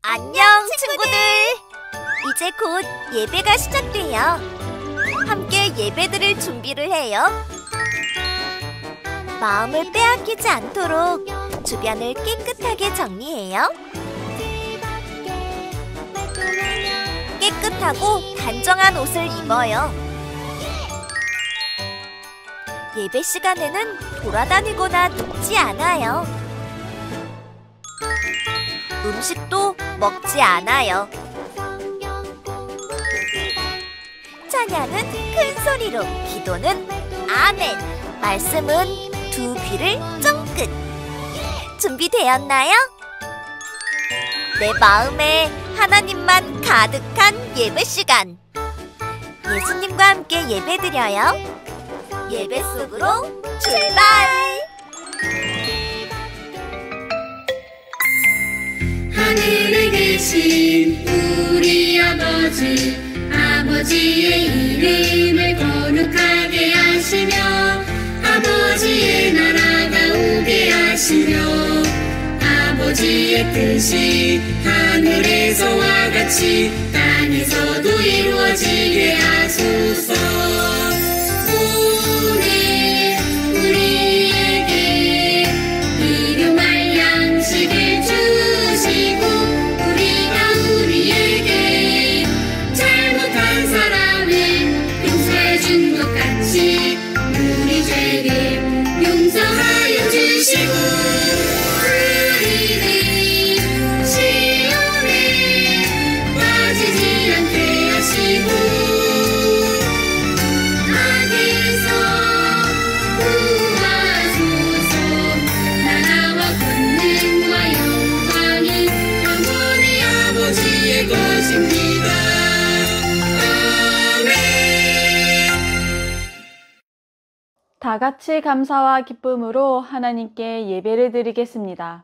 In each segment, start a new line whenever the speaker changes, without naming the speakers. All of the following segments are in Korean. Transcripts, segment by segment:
안녕, 친구들! 이제 곧 예배가 시작돼요. 함께 예배드릴 준비를 해요. 마음을 빼앗기지 않도록 주변을 깨끗하게 정리해요. 깨끗하고 단정한 옷을 입어요. 예배 시간에는 돌아다니거나 눕지 않아요. 음식도 먹지 않아요. 찬양은 큰 소리로, 기도는 아멘, 말씀은 두 귀를 쫑긋. 준비되었나요? 내 마음에 하나님만 가득한 예배 시간. 예수님과 함께 예배드려요. 예배 속으로 출발!
하늘에 계신 우리 아버지의 이름을 거룩하게 하시며 아버지의 나라가 오게 하시며 아버지의 뜻이 하늘에서와 같이 땅에서도 이루어지게 하소서. 오늘 우리에게 일용할 양식을 주시고 우리에게 잘못한 사람을 용서해 준 것 같이 우리 죄를 용서하여 주시고 우리를 시험에 빠지지 않게 하시고 악에서 구하소서. 나라와 권능과 영광이 영원히 아버지의 것입니다.
다 같이 감사와 기쁨으로 하나님께 예배를 드리겠습니다.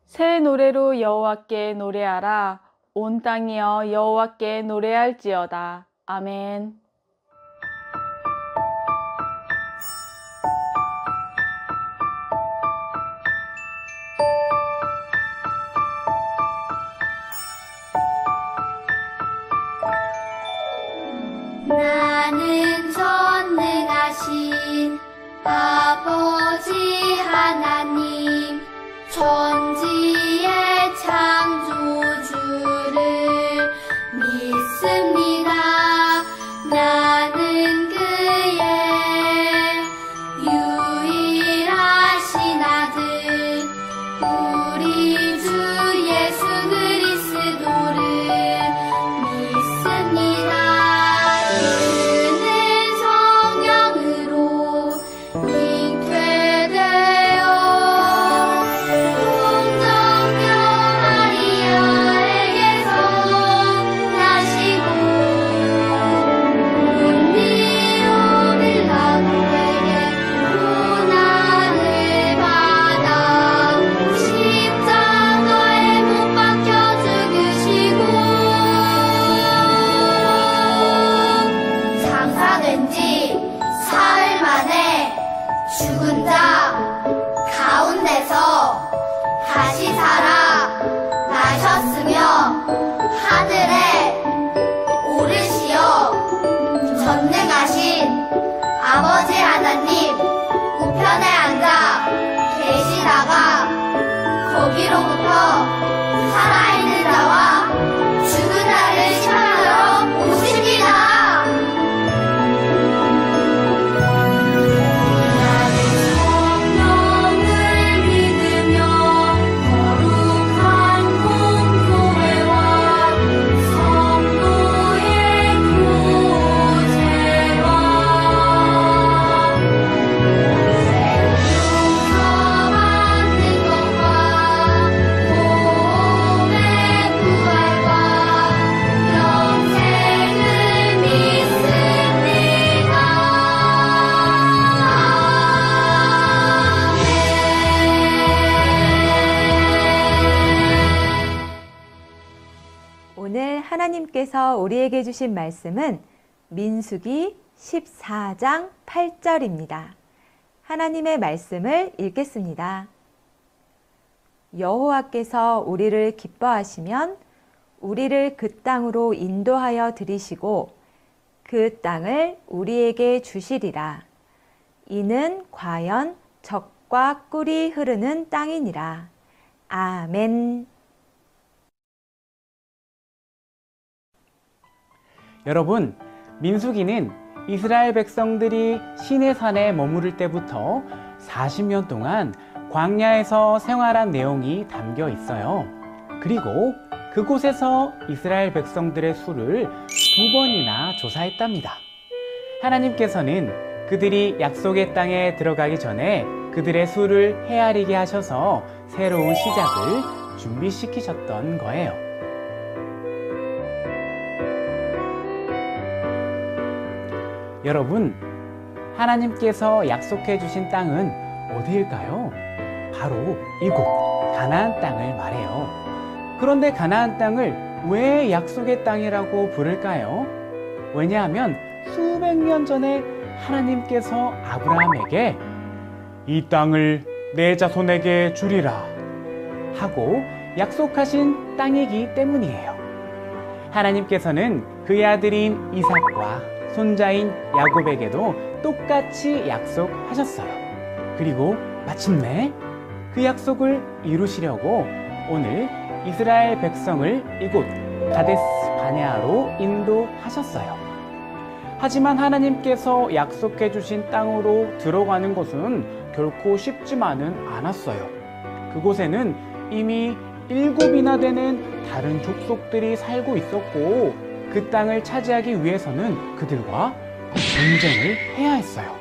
새 노래로 여호와께 노래하라. 온 땅이여 여호와께 노래할지어다. 아멘.
나는 전능하신 아버지 하나님 천지의 창조주를 믿습니다. 나는 그의 유일하신 아들 우리 주 예수 그리스도를 믿습니다. 죽은 자 가운데서 다시 살아 나셨으며 하늘에 오르시어 전능하신 아버지 하나님 우편에 앉아 계시다가 거기로부터 살아있는 자와 죽은 자를 심판하러 오십니다.
오늘 하나님께서 우리에게 주신 말씀은 민수기 14장 8절입니다. 하나님의 말씀을 읽겠습니다. 여호와께서 우리를 기뻐하시면 우리를 그 땅으로 인도하여 들이시고 그 땅을 우리에게 주시리라. 이는 과연 젖과 꿀이 흐르는 땅이니라. 아멘.
여러분, 민수기는 이스라엘 백성들이 시내산에 머무를 때부터 40년 동안 광야에서 생활한 내용이 담겨 있어요. 그리고 그곳에서 이스라엘 백성들의 수를 2번이나 조사했답니다. 하나님께서는 그들이 약속의 땅에 들어가기 전에 그들의 수를 헤아리게 하셔서 새로운 시작을 준비시키셨던 거예요. 여러분, 하나님께서 약속해 주신 땅은 어디일까요? 바로 이곳 가나안 땅을 말해요. 그런데 가나안 땅을 왜 약속의 땅이라고 부를까요? 왜냐하면 수백 년 전에 하나님께서 아브라함에게 이 땅을 내 자손에게 주리라 하고 약속하신 땅이기 때문이에요. 하나님께서는 그의 아들인 이삭과 손자인 야곱에게도 똑같이 약속하셨어요. 그리고 마침내 그 약속을 이루시려고 오늘 이스라엘 백성을 이곳 가데스 바네아로 인도하셨어요. 하지만 하나님께서 약속해 주신 땅으로 들어가는 것은 결코 쉽지만은 않았어요. 그곳에는 이미 7이나 되는 다른 족속들이 살고 있었고 그 땅을 차지하기 위해서는 그들과 전쟁을 해야 했어요.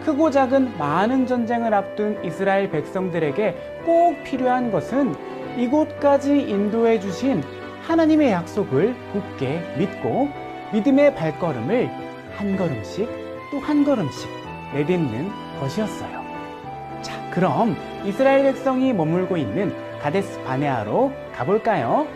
크고 작은 많은 전쟁을 앞둔 이스라엘 백성들에게 꼭 필요한 것은 이곳까지 인도해 주신 하나님의 약속을 굳게 믿고 믿음의 발걸음을 한 걸음씩 또 한 걸음씩 내딛는 것이었어요. 자, 그럼 이스라엘 백성이 머물고 있는 가데스 바네아로 가볼까요?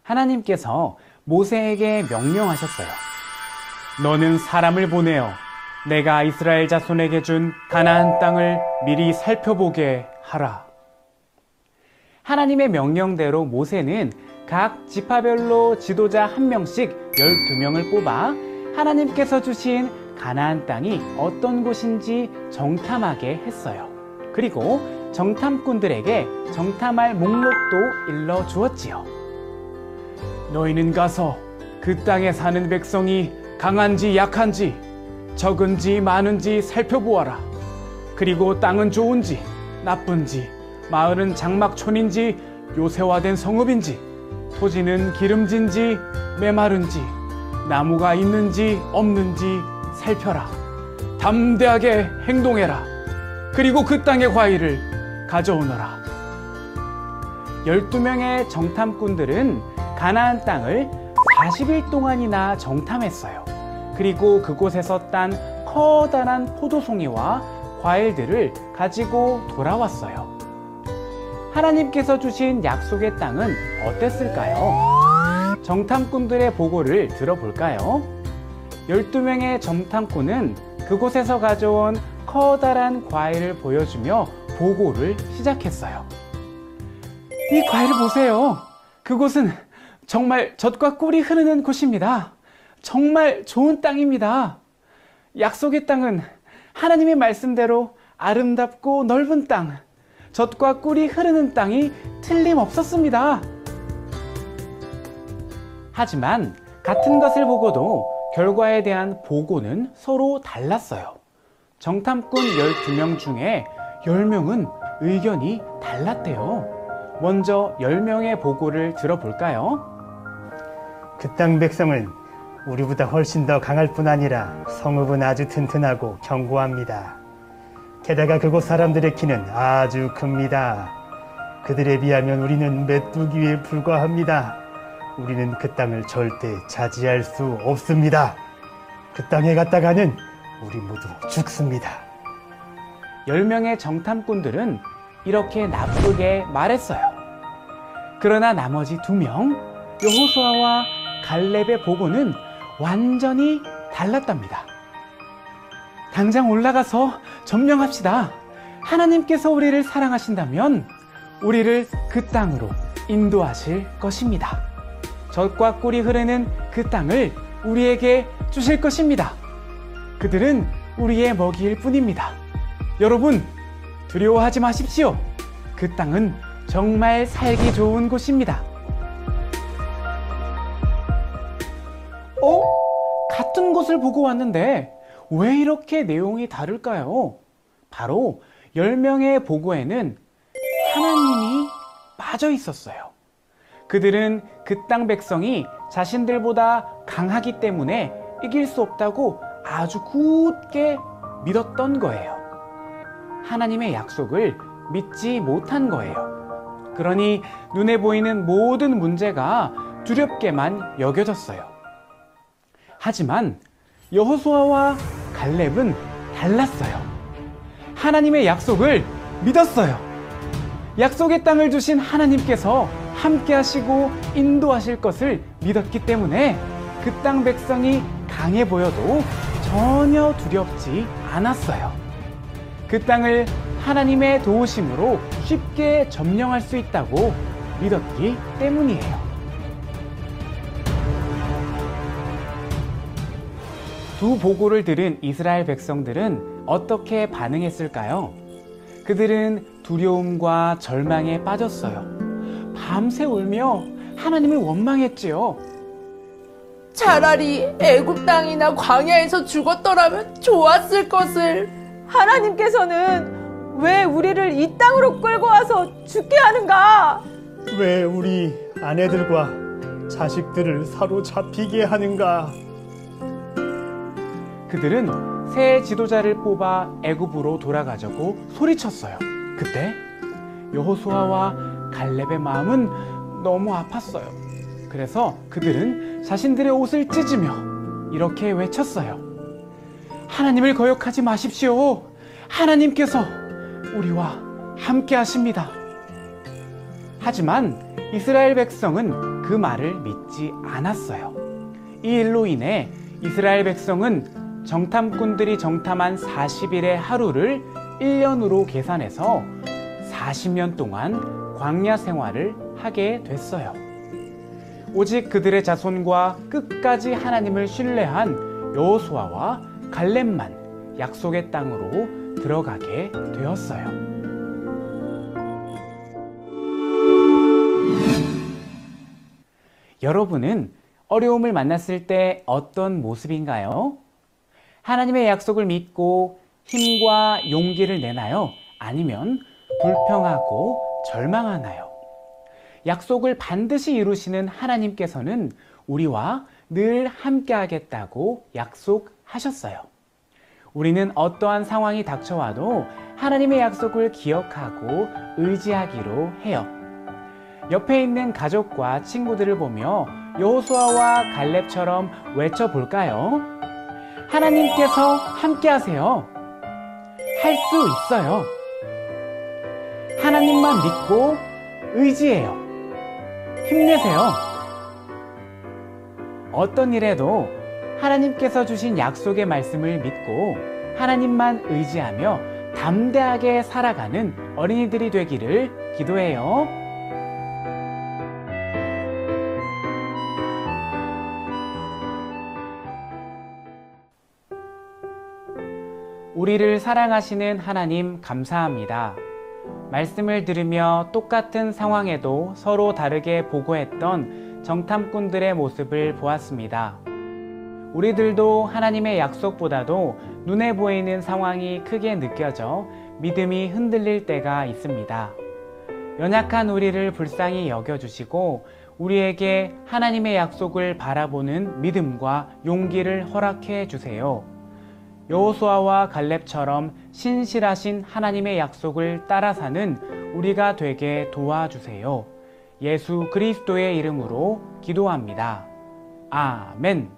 하나님께서 모세에게 명령하셨어요. 너는 사람을 보내어 내가 이스라엘 자손에게 준 가나안 땅을 미리 살펴보게 하라. 하나님의 명령대로 모세는 각 지파별로 지도자 1명씩 12명을 뽑아 하나님께서 주신 가나안 땅이 어떤 곳인지 정탐하게 했어요. 그리고 정탐꾼들에게 정탐할 목록도 일러주었지요. 너희는 가서 그 땅에 사는 백성이 강한지 약한지 적은지 많은지 살펴보아라. 그리고 땅은 좋은지 나쁜지 마을은 장막촌인지 요새화된 성읍인지 토지는 기름진지 메마른지 나무가 있는지 없는지 살펴라. 담대하게 행동해라. 그리고 그 땅의 과일을 가져오너라. 12명의 정탐꾼들은 가나안 땅을 40일 동안이나 정탐했어요. 그리고 그곳에서 딴 커다란 포도송이와 과일들을 가지고 돌아왔어요. 하나님께서 주신 약속의 땅은 어땠을까요? 정탐꾼들의 보고를 들어볼까요? 12명의 정탐꾼은 그곳에서 가져온 커다란 과일을 보여주며 보고를 시작했어요. 이 과일을 보세요. 그곳은 정말 젖과 꿀이 흐르는 곳입니다. 정말 좋은 땅입니다. 약속의 땅은 하나님의 말씀대로 아름답고 넓은 땅, 젖과 꿀이 흐르는 땅이 틀림없었습니다. 하지만 같은 것을 보고도 결과에 대한 보고는 서로 달랐어요. 정탐꾼 12명 중에 10명은 의견이 달랐대요. 먼저 10명의 보고를 들어볼까요?
그 땅 백성은 우리보다 훨씬 더 강할 뿐 아니라 성읍은 아주 튼튼하고 견고합니다. 게다가 그곳 사람들의 키는 아주 큽니다. 그들에 비하면 우리는 메뚜기에 불과합니다. 우리는 그 땅을 절대 차지할 수 없습니다. 그 땅에 갔다가는 우리 모두 죽습니다.
10명의 정탐꾼들은 이렇게 나쁘게 말했어요. 그러나 나머지 2명, 여호수아와 갈렙의 보고는 완전히 달랐답니다. 당장 올라가서 점령합시다. 하나님께서 우리를 사랑하신다면 우리를 그 땅으로 인도하실 것입니다. 젖과 꿀이 흐르는 그 땅을 우리에게 주실 것입니다. 그들은 우리의 먹이일 뿐입니다. 여러분, 두려워하지 마십시오. 그 땅은 정말 살기 좋은 곳입니다. 같은 곳을 보고 왔는데 왜 이렇게 내용이 다를까요? 바로 10명의 보고에는 하나님이 빠져 있었어요. 그들은 그 땅 백성이 자신들보다 강하기 때문에 이길 수 없다고 아주 굳게 믿었던 거예요. 하나님의 약속을 믿지 못한 거예요. 그러니 눈에 보이는 모든 문제가 두렵게만 여겨졌어요. 하지만 여호수아와 갈렙은 달랐어요. 하나님의 약속을 믿었어요. 약속의 땅을 주신 하나님께서 함께 하시고 인도하실 것을 믿었기 때문에 그 땅 백성이 강해 보여도 전혀 두렵지 않았어요. 그 땅을 하나님의 도우심으로 쉽게 점령할 수 있다고 믿었기 때문이에요. 두 보고를 들은 이스라엘 백성들은 어떻게 반응했을까요? 그들은 두려움과 절망에 빠졌어요. 밤새 울며 하나님을 원망했지요.
차라리 애굽 땅이나 광야에서 죽었더라면 좋았을 것을.
하나님께서는 왜 우리를 이 땅으로 끌고 와서 죽게 하는가?
왜 우리 아내들과 자식들을 사로잡히게 하는가?
그들은 새 지도자를 뽑아 애굽으로 돌아가자고 소리쳤어요. 그때 여호수아와 갈렙의 마음은 너무 아팠어요. 그래서 그들은 자신들의 옷을 찢으며 이렇게 외쳤어요. 하나님을 거역하지 마십시오. 하나님께서 우리와 함께 하십니다. 하지만 이스라엘 백성은 그 말을 믿지 않았어요. 이 일로 인해 이스라엘 백성은 정탐꾼들이 정탐한 40일의 하루를 1년으로 계산해서 40년 동안 광야 생활을 하게 됐어요. 오직 그들의 자손과 끝까지 하나님을 신뢰한 여호수아와 갈렙만 약속의 땅으로 들어가게 되었어요. 여러분은 어려움을 만났을 때 어떤 모습인가요? 하나님의 약속을 믿고 힘과 용기를 내나요? 아니면 불평하고 절망하나요? 약속을 반드시 이루시는 하나님께서는 우리와 늘 함께 하겠다고 약속하셨어요. 우리는 어떠한 상황이 닥쳐와도 하나님의 약속을 기억하고 의지하기로 해요. 옆에 있는 가족과 친구들을 보며 여호수아와 갈렙처럼 외쳐볼까요? 하나님께서 함께 하세요. 할 수 있어요. 하나님만 믿고 의지해요. 힘내세요. 어떤 일에도 하나님께서 주신 약속의 말씀을 믿고 하나님만 의지하며 담대하게 살아가는 어린이들이 되기를 기도해요. 우리를 사랑하시는 하나님 감사합니다. 말씀을 들으며 똑같은 상황에도 서로 다르게 보고했던 정탐꾼들의 모습을 보았습니다. 우리들도 하나님의 약속보다도 눈에 보이는 상황이 크게 느껴져 믿음이 흔들릴 때가 있습니다. 연약한 우리를 불쌍히 여겨주시고 우리에게 하나님의 약속을 바라보는 믿음과 용기를 허락해 주세요. 여호수아와 갈렙처럼 신실하신 하나님의 약속을 따라 사는 우리가 되게 도와주세요. 예수 그리스도의 이름으로 기도합니다. 아멘.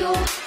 라디오